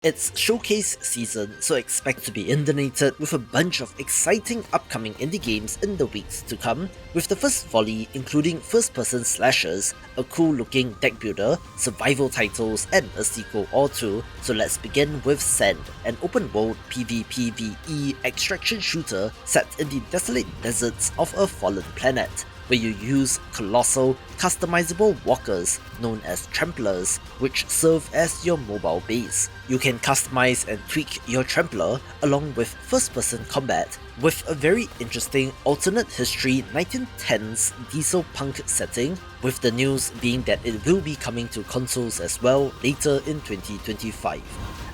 It's showcase season, so expect to be inundated with a bunch of exciting upcoming indie games in the weeks to come, with the first volley including first-person slashers, a cool-looking deck builder, survival titles, and a sequel or two. So let's begin with Sand, an open-world PvPvE extraction shooter set in the desolate deserts of a fallen planet, where you use colossal, customizable walkers known as Tramplers, which serve as your mobile base. You can customize and tweak your Trampler along with first-person combat, with a very interesting alternate history 1910s diesel punk setting, with the news being that it will be coming to consoles as well later in 2025.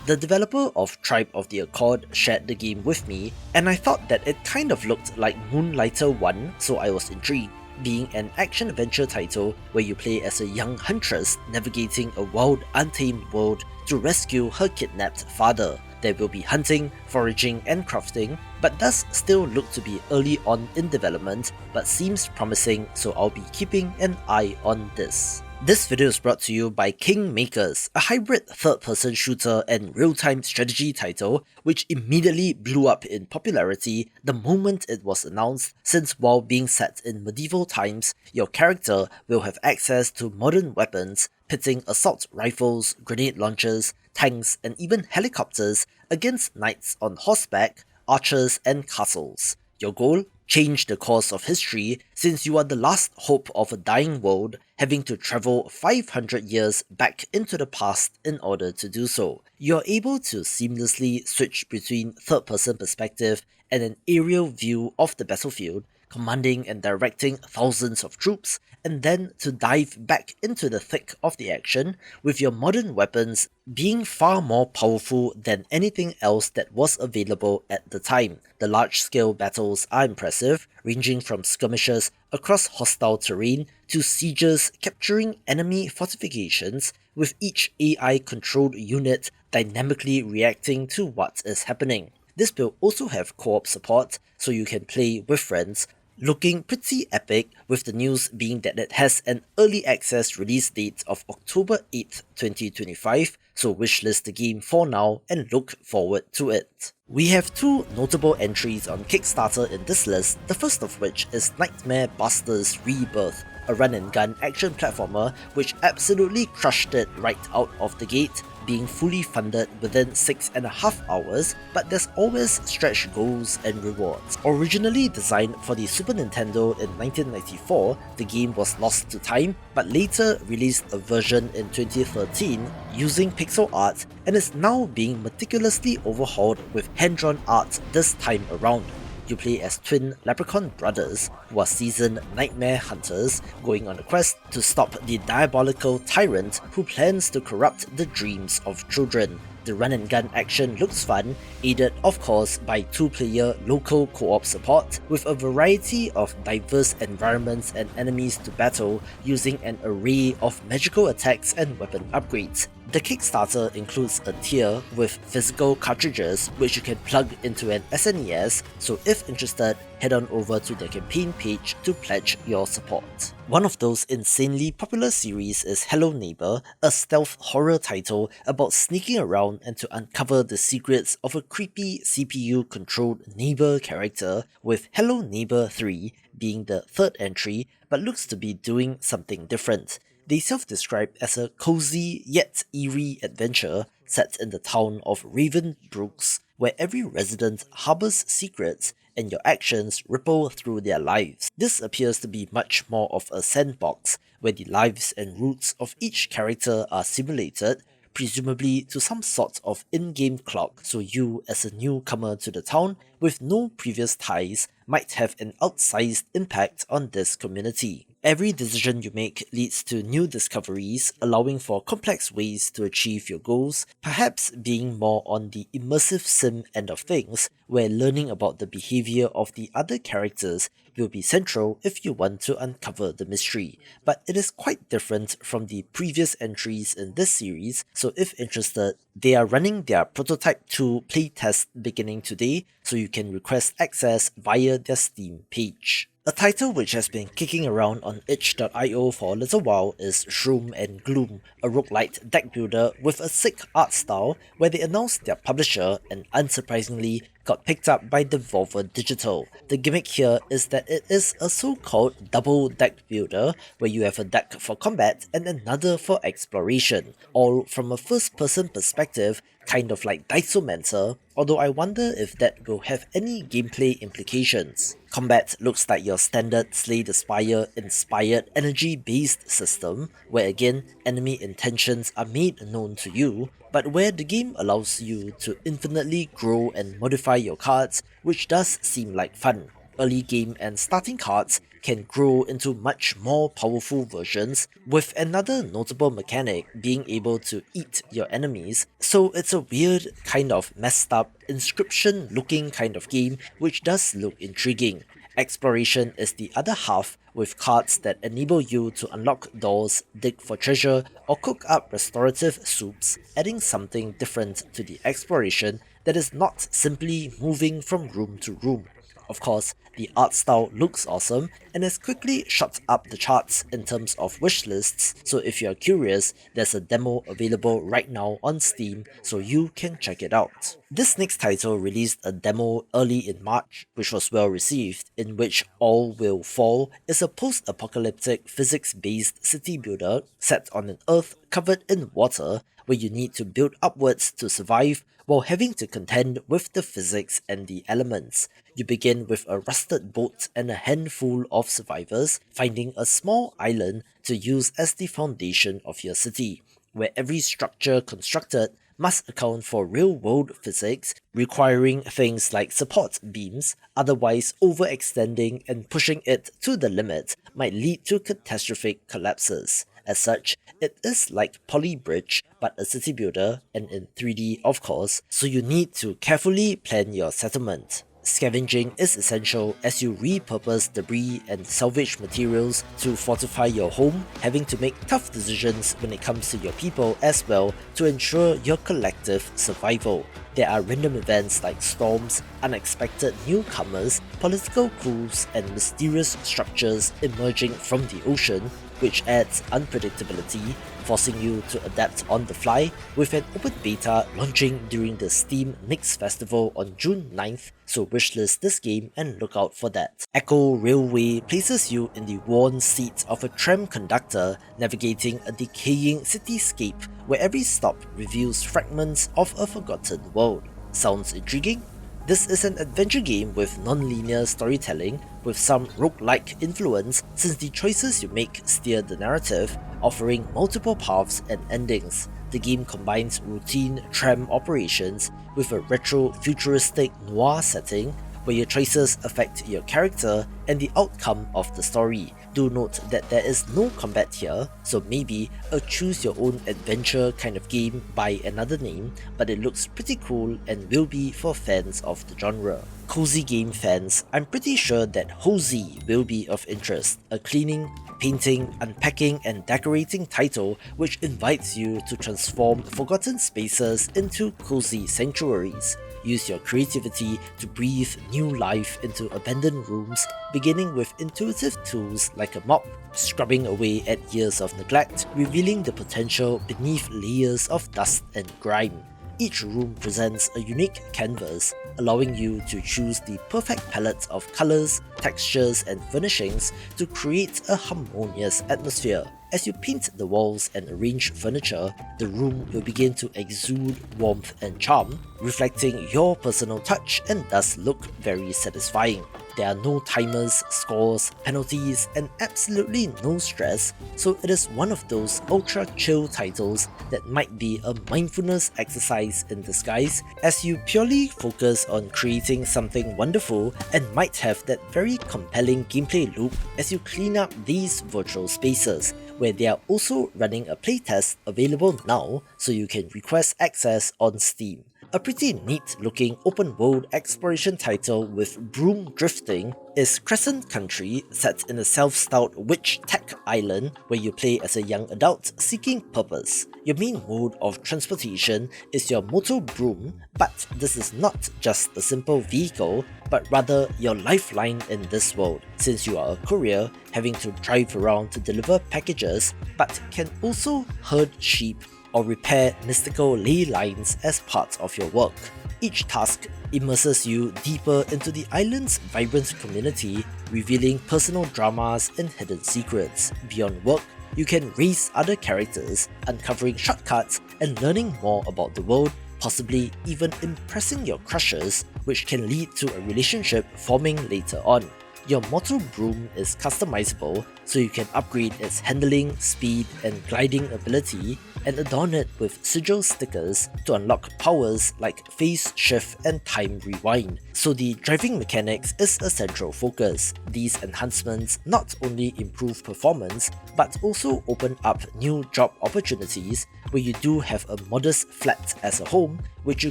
The developer of Tribe of the Accord shared the game with me, and I thought that it kind of looked like Moonlighter 1, so I was intrigued, being an action-adventure title where you play as a young huntress navigating a wild, untamed world to rescue her kidnapped father. There will be hunting, foraging, and crafting, but does still look to be early on in development, but seems promising, so I'll be keeping an eye on this. This video is brought to you by Kingmakers, a hybrid third-person shooter and real-time strategy title which immediately blew up in popularity the moment it was announced, since while being set in medieval times, your character will have access to modern weapons, pitting assault rifles, grenade launchers, tanks, and even helicopters against knights on horseback, archers, and castles. Your goal? Change the course of history, since you are the last hope of a dying world, having to travel 500 years back into the past in order to do so. You are able to seamlessly switch between third-person perspective and an aerial view of the battlefield, commanding and directing thousands of troops, and then to dive back into the thick of the action, with your modern weapons being far more powerful than anything else that was available at the time. The large-scale battles are impressive, ranging from skirmishes across hostile terrain to sieges capturing enemy fortifications, with each AI-controlled unit dynamically reacting to what is happening. This will also have co-op support, so you can play with friends, looking pretty epic, with the news being that it has an early access release date of October 8th, 2025, so wishlist the game for now and look forward to it. We have two notable entries on Kickstarter in this list, the first of which is Nightmare Busters Rebirth, a run-and-gun action platformer which absolutely crushed it right out of the gate, being fully funded within 6.5 hours, but there's always stretch goals and rewards. Originally designed for the Super Nintendo in 1994, the game was lost to time, but later released a version in 2013 using pixel art, and is now being meticulously overhauled with hand-drawn art this time around. You play as twin leprechaun brothers who are seasoned nightmare hunters, going on a quest to stop the diabolical tyrant who plans to corrupt the dreams of children. The run-and-gun action looks fun, aided of course by 2-player local co-op support, with a variety of diverse environments and enemies to battle using an array of magical attacks and weapon upgrades. The Kickstarter includes a tier with physical cartridges which you can plug into an SNES, so if interested, head on over to the campaign page to pledge your support. One of those insanely popular series is Hello Neighbor, a stealth horror title about sneaking around and to uncover the secrets of a creepy CPU-controlled neighbor character, with Hello Neighbor 3 being the third entry, but looks to be doing something different. They self-describe as a cozy yet eerie adventure set in the town of Ravenbrooks, where every resident harbors secrets and your actions ripple through their lives. This appears to be much more of a sandbox, where the lives and routes of each character are simulated, presumably to some sort of in-game clock, so you as a newcomer to the town with no previous ties might have an outsized impact on this community. Every decision you make leads to new discoveries, allowing for complex ways to achieve your goals, perhaps being more on the immersive sim end of things, where learning about the behavior of the other characters will be central if you want to uncover the mystery. But it is quite different from the previous entries in this series, so if interested, they are running their Prototype 2 playtest beginning today, so you can request access via their Steam page. A title which has been kicking around on itch.io for a little while is Shroom and Gloom, a roguelite deck builder with a sick art style where they announced their publisher and unsurprisingly got picked up by Devolver Digital. The gimmick here is that it is a so-called double deck builder where you have a deck for combat and another for exploration, all from a first-person perspective, kind of like Diceomancer, although I wonder if that will have any gameplay implications. Combat looks like your standard Slay the Spire inspired energy-based system, where again, enemy intentions are made known to you, but where the game allows you to infinitely grow and modify your cards, which does seem like fun. Early game and starting cards can grow into much more powerful versions, with another notable mechanic being able to eat your enemies, so it's a weird, kind of messed up, Inscription looking kind of game which does look intriguing. Exploration is the other half, with cards that enable you to unlock doors, dig for treasure, or cook up restorative soups, adding something different to the exploration that is not simply moving from room to room. Of course, the art style looks awesome and has quickly shot up the charts in terms of wishlists, so if you are curious, there's a demo available right now on Steam, so you can check it out. This next title released a demo early in March, which was well received, in which All Will Fall is a post-apocalyptic physics-based city builder set on an Earth covered in water, where you need to build upwards to survive while having to contend with the physics and the elements. You begin with a rusted boat and a handful of survivors, finding a small island to use as the foundation of your city, where every structure constructed must account for real-world physics, requiring things like support beams, otherwise overextending and pushing it to the limit might lead to catastrophic collapses. As such, it is like Polybridge, but a city builder, and in 3D of course, so you need to carefully plan your settlement. Scavenging is essential as you repurpose debris and salvage materials to fortify your home, having to make tough decisions when it comes to your people as well to ensure your collective survival. There are random events like storms, unexpected newcomers, political coups, and mysterious structures emerging from the ocean, which adds unpredictability, forcing you to adapt on the fly, with an open beta launching during the Steam Mix Festival on June 9th, so wishlist this game and look out for that. Echo Railway places you in the worn seat of a tram conductor navigating a decaying cityscape where every stop reveals fragments of a forgotten world. Sounds intriguing? This is an adventure game with non-linear storytelling, with some roguelike influence since the choices you make steer the narrative, offering multiple paths and endings. The game combines routine tram operations with a retro-futuristic noir setting, where your choices affect your character and the outcome of the story. Do note that there is no combat here, so maybe a choose your own adventure kind of game by another name, but it looks pretty cool and will be for fans of the genre. Cozy game fans, I'm pretty sure that Hozy will be of interest, a cleaning, painting, unpacking and decorating title which invites you to transform forgotten spaces into cozy sanctuaries. Use your creativity to breathe new life into abandoned rooms, beginning with intuitive tools like a mop, scrubbing away at years of neglect, revealing the potential beneath layers of dust and grime. Each room presents a unique canvas, allowing you to choose the perfect palette of colors, textures, and furnishings to create a harmonious atmosphere. As you paint the walls and arrange furniture, the room will begin to exude warmth and charm, reflecting your personal touch and thus look very satisfying. There are no timers, scores, penalties, and absolutely no stress, so it is one of those ultra chill titles that might be a mindfulness exercise in disguise, as you purely focus on creating something wonderful and might have that very compelling gameplay loop as you clean up these virtual spaces, where they are also running a playtest available now, so you can request access on Steam. A pretty neat looking open world exploration title with broom drifting is Crescent Country, set in a self-styled witch tech island where you play as a young adult seeking purpose. Your main mode of transportation is your motor broom, but this is not just a simple vehicle, but rather your lifeline in this world, since you are a courier having to drive around to deliver packages, but can also herd sheep or repair mystical ley lines as part of your work. Each task immerses you deeper into the island's vibrant community, revealing personal dramas and hidden secrets. Beyond work, you can race other characters, uncovering shortcuts and learning more about the world, possibly even impressing your crushes, which can lead to a relationship forming later on. Your motor broom is customizable, so you can upgrade its handling, speed, and gliding ability, and adorn it with sigil stickers to unlock powers like phase shift and time rewind, so the driving mechanics is a central focus. These enhancements not only improve performance, but also open up new job opportunities where you do have a modest flat as a home, which you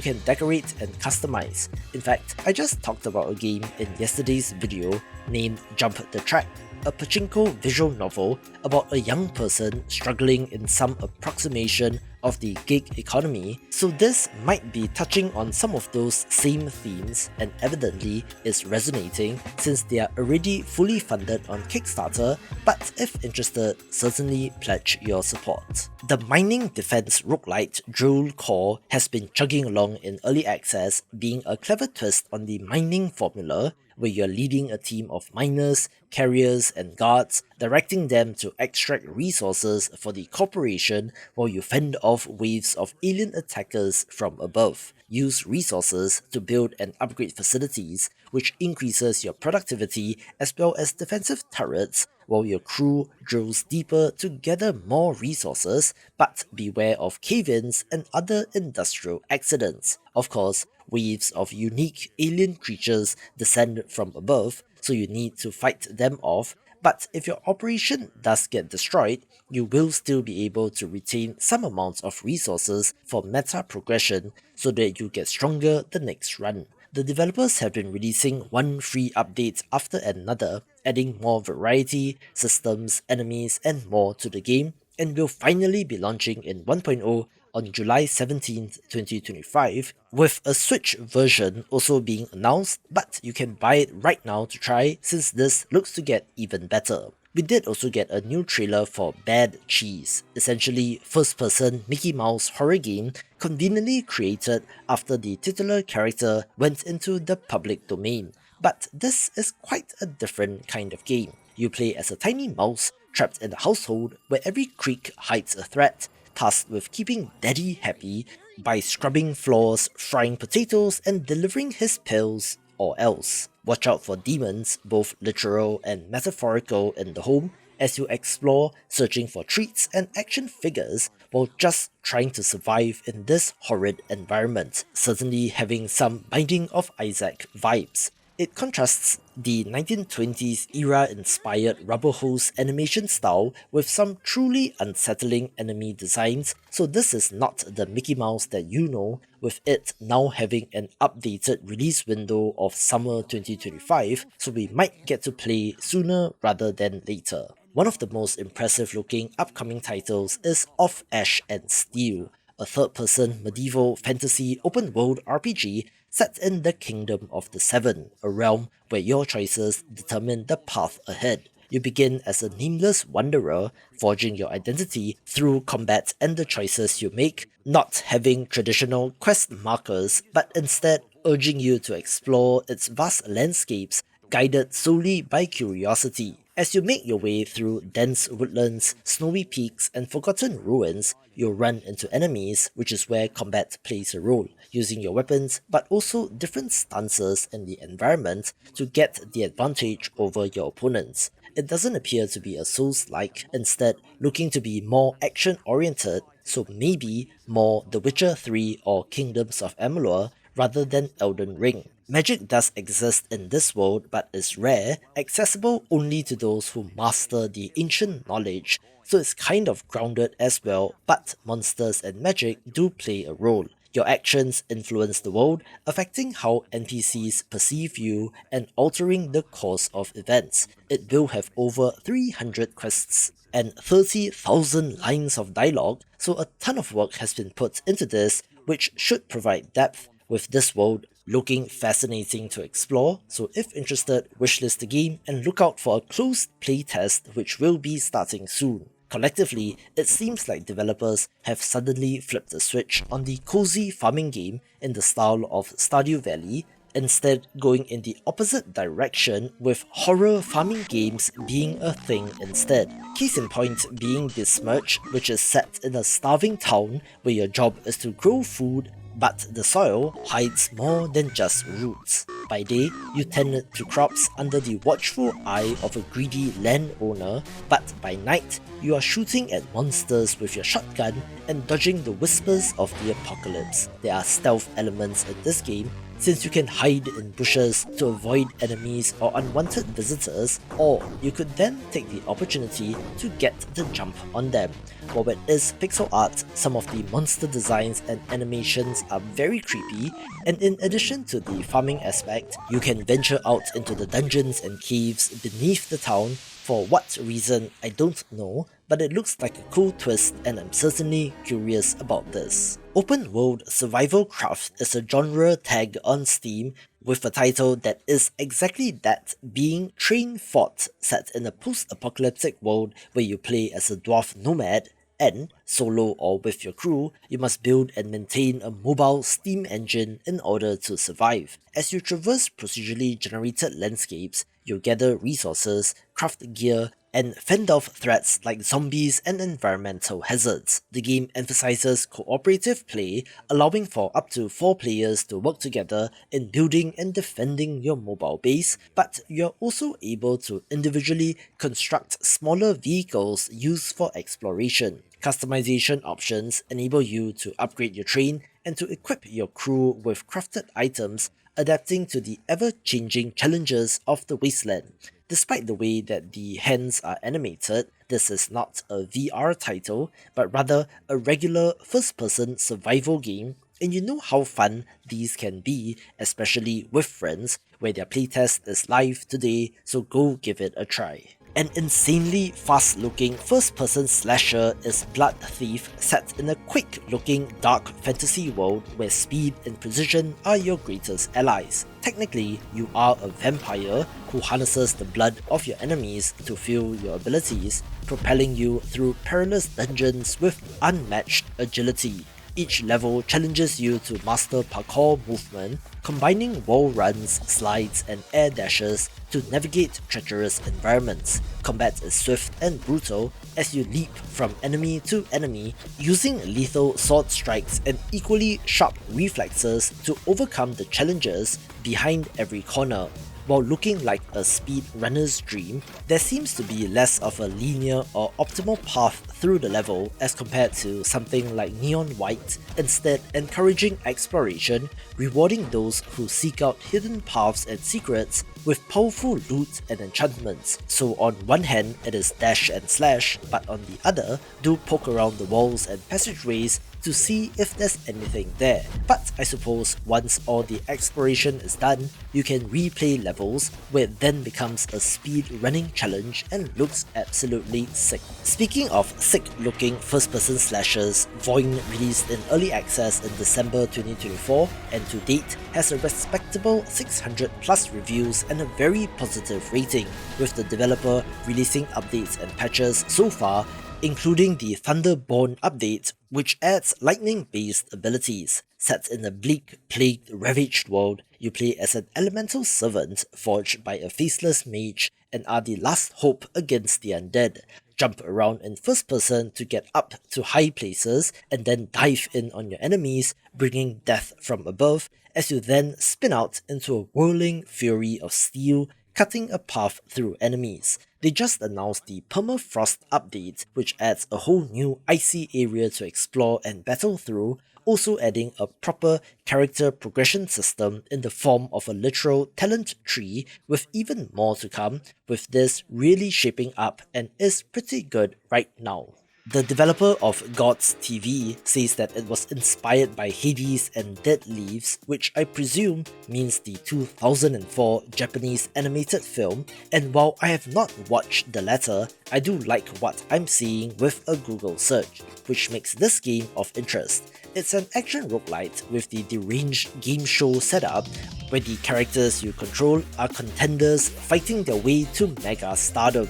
can decorate and customize. In fact, I just talked about a game in yesterday's video named Jump the Track, a pachinko visual novel about a young person struggling in some approximation of the gig economy, so this might be touching on some of those same themes and evidently is resonating since they are already fully funded on Kickstarter, but if interested, certainly pledge your support. The mining defense roguelite Drool Core has been chugging along in early access, being a clever twist on the mining formula, where you're leading a team of miners, carriers, and guards, directing them to extract resources for the corporation while you fend off waves of alien attackers from above. Use resources to build and upgrade facilities, which increases your productivity as well as defensive turrets, while your crew drills deeper to gather more resources, but beware of cave-ins and other industrial accidents. Of course, waves of unique alien creatures descend from above, so you need to fight them off, but if your operation does get destroyed, you will still be able to retain some amounts of resources for meta progression so that you get stronger the next run. The developers have been releasing one free update after another, adding more variety, systems, enemies, and more to the game, and will finally be launching in 1.0 on July 17th, 2025, with a Switch version also being announced, but you can buy it right now to try since this looks to get even better. We did also get a new trailer for Bad Cheese, essentially first-person Mickey Mouse horror game conveniently created after the titular character went into the public domain. But this is quite a different kind of game. You play as a tiny mouse trapped in a household where every creak hides a threat, tasked with keeping Daddy happy by scrubbing floors, frying potatoes, and delivering his pills, or else. Watch out for demons, both literal and metaphorical, in the home as you explore, searching for treats and action figures while just trying to survive in this horrid environment, certainly having some Binding of Isaac vibes. It contrasts the 1920s era-inspired rubber hose animation style with some truly unsettling enemy designs, so this is not the Mickey Mouse that you know, with it now having an updated release window of summer 2025, so we might get to play sooner rather than later. One of the most impressive looking upcoming titles is Of Ash and Steel, a third-person medieval fantasy open-world RPG set in the Kingdom of the Seven, a realm where your choices determine the path ahead. You begin as a nameless wanderer, forging your identity through combat and the choices you make, not having traditional quest markers, but instead urging you to explore its vast landscapes, guided solely by curiosity. As you make your way through dense woodlands, snowy peaks, and forgotten ruins, you'll run into enemies, which is where combat plays a role, using your weapons but also different stances in the environment to get the advantage over your opponents. It doesn't appear to be a Souls-like, instead looking to be more action-oriented, so maybe more The Witcher 3 or Kingdoms of Amalur rather than Elden Ring. Magic does exist in this world but is rare, accessible only to those who master the ancient knowledge, so it's kind of grounded as well, but monsters and magic do play a role. Your actions influence the world, affecting how NPCs perceive you and altering the course of events. It will have over 300 quests and 30,000 lines of dialogue, so a ton of work has been put into this, which should provide depth, with this world looking fascinating to explore. So if interested, wishlist the game and look out for a closed playtest which will be starting soon. Collectively, it seems like developers have suddenly flipped the switch on the cozy farming game in the style of Stardew Valley, instead going in the opposite direction with horror farming games being a thing instead. Case in point being Besmirch, which is set in a starving town where your job is to grow food, but the soil hides more than just roots. By day, you tend to crops under the watchful eye of a greedy landowner, but by night, you are shooting at monsters with your shotgun and dodging the whispers of the apocalypse. There are stealth elements in this game, since you can hide in bushes to avoid enemies or unwanted visitors, or you could then take the opportunity to get the jump on them. While it is pixel art, some of the monster designs and animations are very creepy, and in addition to the farming aspect, you can venture out into the dungeons and caves beneath the town. For what reason, I don't know, but it looks like a cool twist and I'm certainly curious about this. Open World Survival Craft is a genre tag on Steam with a title that is exactly that, being Trainfort, set in a post-apocalyptic world where you play as a dwarf nomad, and, solo or with your crew, you must build and maintain a mobile steam engine in order to survive. As you traverse procedurally generated landscapes, you gather resources, craft gear, and fend off threats like zombies and environmental hazards. The game emphasizes cooperative play, allowing for up to 4 players to work together in building and defending your mobile base, but you're also able to individually construct smaller vehicles used for exploration. Customization options enable you to upgrade your train and to equip your crew with crafted items, adapting to the ever-changing challenges of the wasteland. Despite the way that the hands are animated, this is not a VR title, but rather a regular first-person survival game, and you know how fun these can be, especially with friends, where their playtest is live today, so go give it a try. An insanely fast-looking first-person slasher is Bloodthief, set in a quick-looking dark fantasy world where speed and precision are your greatest allies. Technically, you are a vampire who harnesses the blood of your enemies to fuel your abilities, propelling you through perilous dungeons with unmatched agility. Each level challenges you to master parkour movement, combining wall runs, slides, and air dashes to navigate treacherous environments. Combat is swift and brutal as you leap from enemy to enemy, using lethal sword strikes and equally sharp reflexes to overcome the challenges behind every corner. While looking like a speedrunner's dream, there seems to be less of a linear or optimal path through the level as compared to something like Neon White, instead encouraging exploration, rewarding those who seek out hidden paths and secrets with powerful loot and enchantments. So on one hand it is dash and slash, but on the other, do poke around the walls and passageways to see if there's anything there. But I suppose once all the exploration is done, you can replay levels where it then becomes a speed running challenge and looks absolutely sick. Speaking of sick looking first person slashers, VOIN released in early access in December 2024 and to date has a respectable 600 plus reviews and a very positive rating, with the developer releasing updates and patches so far, including the Thunderborn update, which adds lightning-based abilities. Set in a bleak, plagued, ravaged world, you play as an elemental servant forged by a faceless mage and are the last hope against the undead. Jump around in first person to get up to high places and then dive in on your enemies, bringing death from above, as you then spin out into a whirling fury of steel, cutting a path through enemies. They just announced the Permafrost update, which adds a whole new icy area to explore and battle through, also adding a proper character progression system in the form of a literal talent tree, with even more to come, with this really shaping up and is pretty good right now. The developer of GodsTV says that it was inspired by Hades and Dead Leaves, which I presume means the 2004 Japanese animated film, and while I have not watched the latter, I do like what I'm seeing with a Google search, which makes this game of interest. It's an action roguelite with the deranged game show setup, where the characters you control are contenders fighting their way to mega stardom.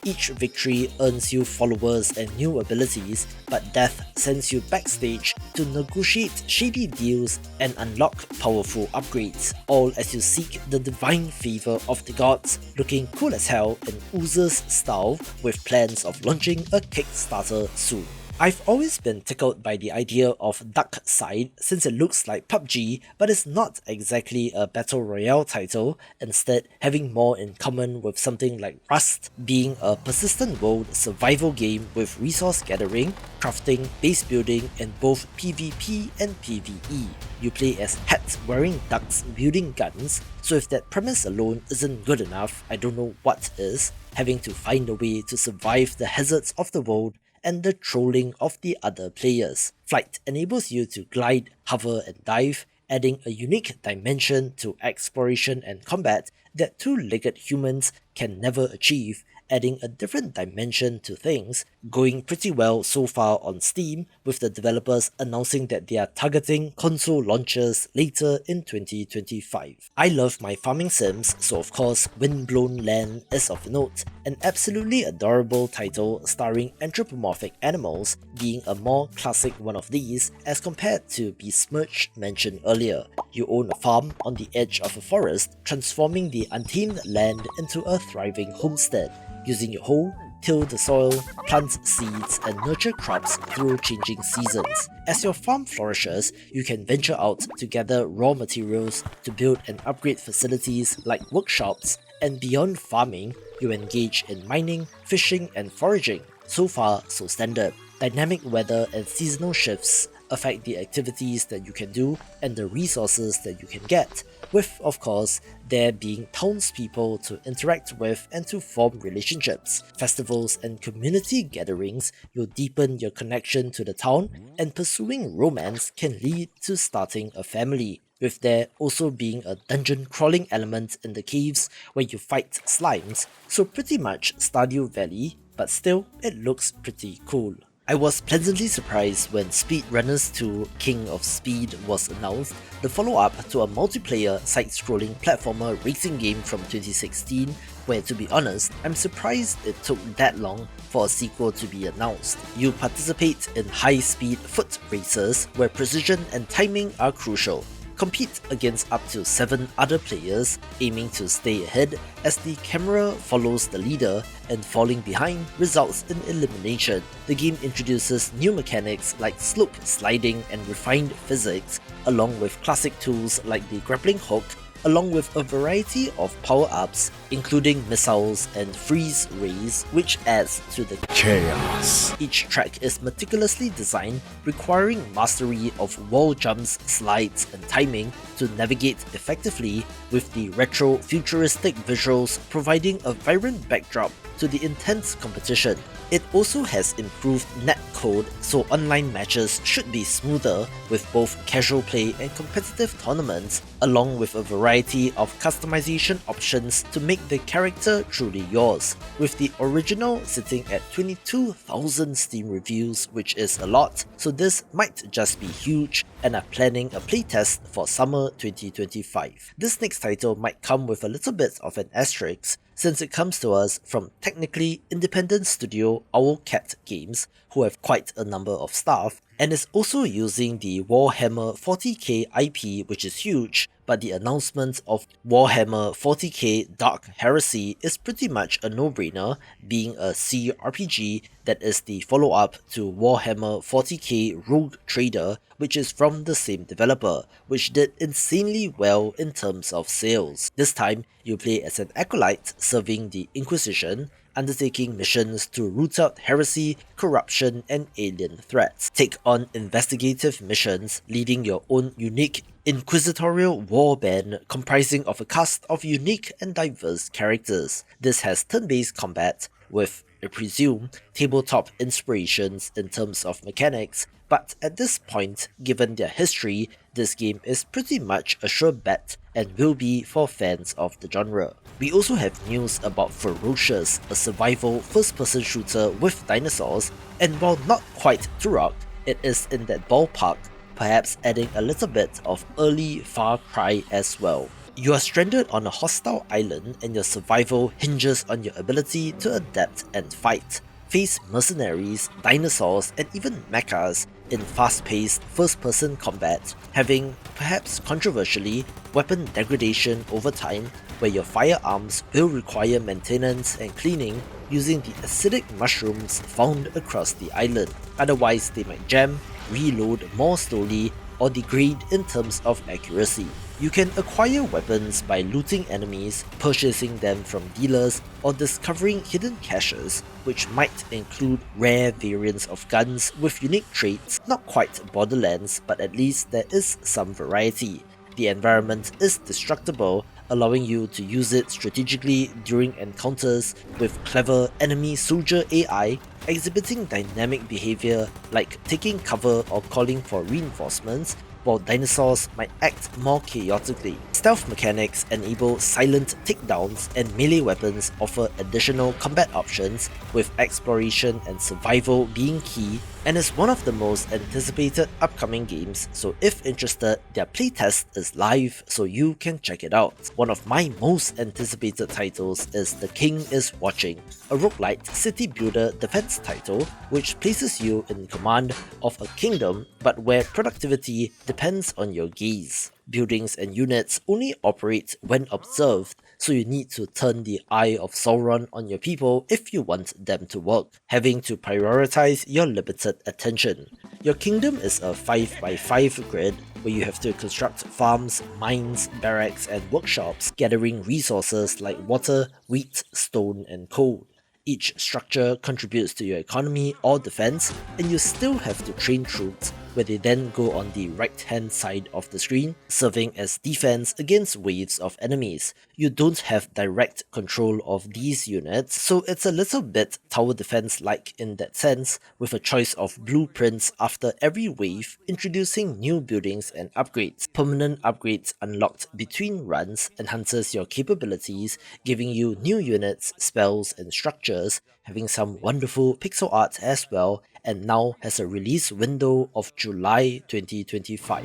Each victory earns you followers and new abilities, but death sends you backstage to negotiate shady deals and unlock powerful upgrades, all as you seek the divine favour of the gods, looking cool as hell in Oozer's style with plans of launching a Kickstarter soon. I've always been tickled by the idea of DUCKSIDE since it looks like PUBG but is not exactly a battle royale title, instead having more in common with something like Rust, being a persistent world survival game with resource gathering, crafting, base building in both PvP and PvE. You play as hat-wearing ducks wielding guns, so if that premise alone isn't good enough, I don't know what is, having to find a way to survive the hazards of the world and the trolling of the other players. Flight enables you to glide, hover and dive, adding a unique dimension to exploration and combat that two-legged humans can never achieve, adding a different dimension to things, going pretty well so far on Steam, with the developers announcing that they are targeting console launches later in 2025. I love my farming sims, so of course Windblown Land is of note, an absolutely adorable title starring anthropomorphic animals, being a more classic one of these as compared to Besmirch mentioned earlier. You own a farm on the edge of a forest, transforming the untamed land into a thriving homestead. Using your hoe, till the soil, plant seeds and nurture crops through changing seasons. As your farm flourishes, you can venture out to gather raw materials to build and upgrade facilities like workshops, and beyond farming, you engage in mining, fishing and foraging. So far, so standard. Dynamic weather and seasonal shifts affect the activities that you can do and the resources that you can get, with, of course, there being townspeople to interact with and to form relationships. Festivals and community gatherings will deepen your connection to the town, and pursuing romance can lead to starting a family, with there also being a dungeon crawling element in the caves where you fight slimes, so pretty much Stardew Valley, but still it looks pretty cool. I was pleasantly surprised when SpeedRunners 2 King of Speed was announced, the follow-up to a multiplayer side-scrolling platformer racing game from 2016, where to be honest, I'm surprised it took that long for a sequel to be announced. You participate in high-speed foot races where precision and timing are crucial. Compete against up to 7 other players, aiming to stay ahead as the camera follows the leader, and falling behind results in elimination. The game introduces new mechanics like slope sliding and refined physics, along with classic tools like the grappling hook, along with a variety of power-ups, including missiles and freeze rays, which adds to the chaos. Each track is meticulously designed, requiring mastery of wall jumps, slides, and timing to navigate effectively, with the retro-futuristic visuals providing a vibrant backdrop to the intense competition. It also has improved netcode, so online matches should be smoother with both casual play and competitive tournaments, along with a variety of customization options to make the character truly yours, with the original sitting at 22,000 Steam reviews, which is a lot, so this might just be huge, and are planning a playtest for summer 2025. This next title might come with a little bit of an asterisk, since it comes to us from technically independent studio Owlcat Games, who have quite a number of staff, and is also using the Warhammer 40k IP, which is huge, but the announcement of Warhammer 40k Dark Heresy is pretty much a no-brainer, being a CRPG that is the follow-up to Warhammer 40k Rogue Trader, which is from the same developer, which did insanely well in terms of sales. This time, you play as an acolyte serving the Inquisition, undertaking missions to root out heresy, corruption, and alien threats. Take on investigative missions, leading your own unique inquisitorial warband comprising of a cast of unique and diverse characters. This has turn-based combat, with I presume, tabletop inspirations in terms of mechanics, but at this point, given their history, this game is pretty much a sure bet and will be for fans of the genre. We also have news about Ferocious, a survival first-person shooter with dinosaurs, and while not quite Turok, it is in that ballpark, perhaps adding a little bit of early Far Cry as well. You are stranded on a hostile island and your survival hinges on your ability to adapt and fight, face mercenaries, dinosaurs, and even mechas in fast-paced first-person combat, having, perhaps controversially, weapon degradation over time, where your firearms will require maintenance and cleaning using the acidic mushrooms found across the island, otherwise they might jam, reload more slowly, or degrade in terms of accuracy. You can acquire weapons by looting enemies, purchasing them from dealers, or discovering hidden caches, which might include rare variants of guns with unique traits, not quite Borderlands, but at least there is some variety. The environment is destructible, allowing you to use it strategically during encounters with clever enemy soldier AI, exhibiting dynamic behavior like taking cover or calling for reinforcements, while dinosaurs might act more chaotically. Stealth mechanics enable silent takedowns, and melee weapons offer additional combat options, with exploration and survival being key, and is one of the most anticipated upcoming games, so if interested, their playtest is live so you can check it out. One of my most anticipated titles is The King is Watching, a roguelite city builder defense title which places you in command of a kingdom but where productivity depends on your gaze. Buildings and units only operate when observed, so you need to turn the Eye of Sauron on your people if you want them to work, having to prioritize your limited attention. Your kingdom is a 5x5 grid where you have to construct farms, mines, barracks, and workshops, gathering resources like water, wheat, stone, and coal. Each structure contributes to your economy or defense, and you still have to train troops, where they then go on the right-hand side of the screen, serving as defense against waves of enemies. You don't have direct control of these units, so it's a little bit tower defense-like in that sense, with a choice of blueprints after every wave, introducing new buildings and upgrades. Permanent upgrades unlocked between runs enhances your capabilities, giving you new units, spells, and structures, having some wonderful pixel art as well, and now has a release window of July 2025.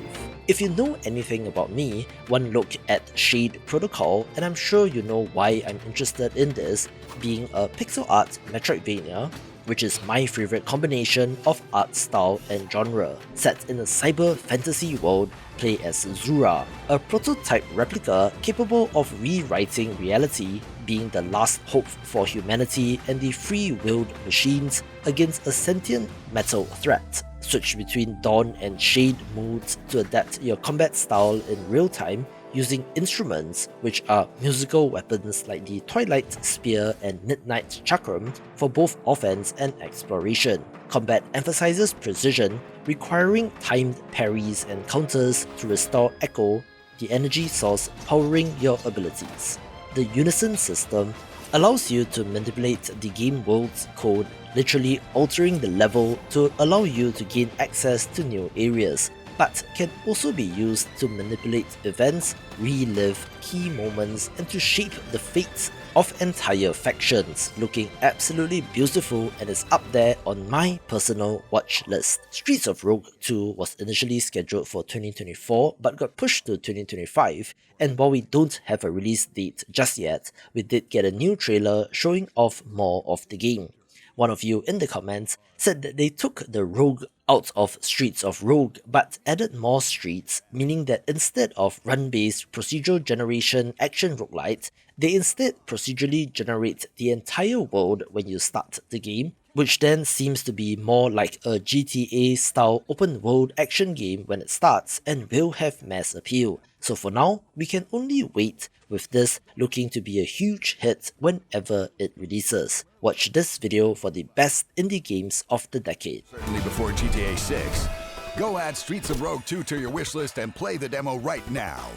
If you know anything about me, one look at Shade Protocol, and I'm sure you know why I'm interested in this, being a pixel art Metroidvania, which is my favorite combination of art style and genre. Set in a cyber fantasy world, play as Zura, a prototype replica capable of rewriting reality, being the last hope for humanity and the free-willed machines against a sentient metal threat. Switch between Dawn and Shade modes to adapt your combat style in real time, using instruments, which are musical weapons like the Twilight Spear and Midnight Chakram, for both offense and exploration. Combat emphasizes precision, requiring timed parries and counters to restore Echo, the energy source powering your abilities. The Unison system allows you to manipulate the game world's code, literally altering the level to allow you to gain access to new areas, but can also be used to manipulate events, relive key moments, and to shape the fates of entire factions, looking absolutely beautiful and is up there on my personal watch list. Streets of Rogue 2 was initially scheduled for 2024 but got pushed to 2025, and while we don't have a release date just yet, we did get a new trailer showing off more of the game. One of you in the comments said that they took the Rogue out of Streets of Rogue but added more streets, meaning that instead of run-based procedural generation action roguelite, they instead procedurally generate the entire world when you start the game, which then seems to be more like a GTA-style open-world action game when it starts and will have mass appeal. So for now, we can only wait, with this looking to be a huge hit whenever it releases. Watch this video for the best indie games of the decade. Certainly before GTA 6. Go add Streets of Rogue 2 to your wishlist and play the demo right now.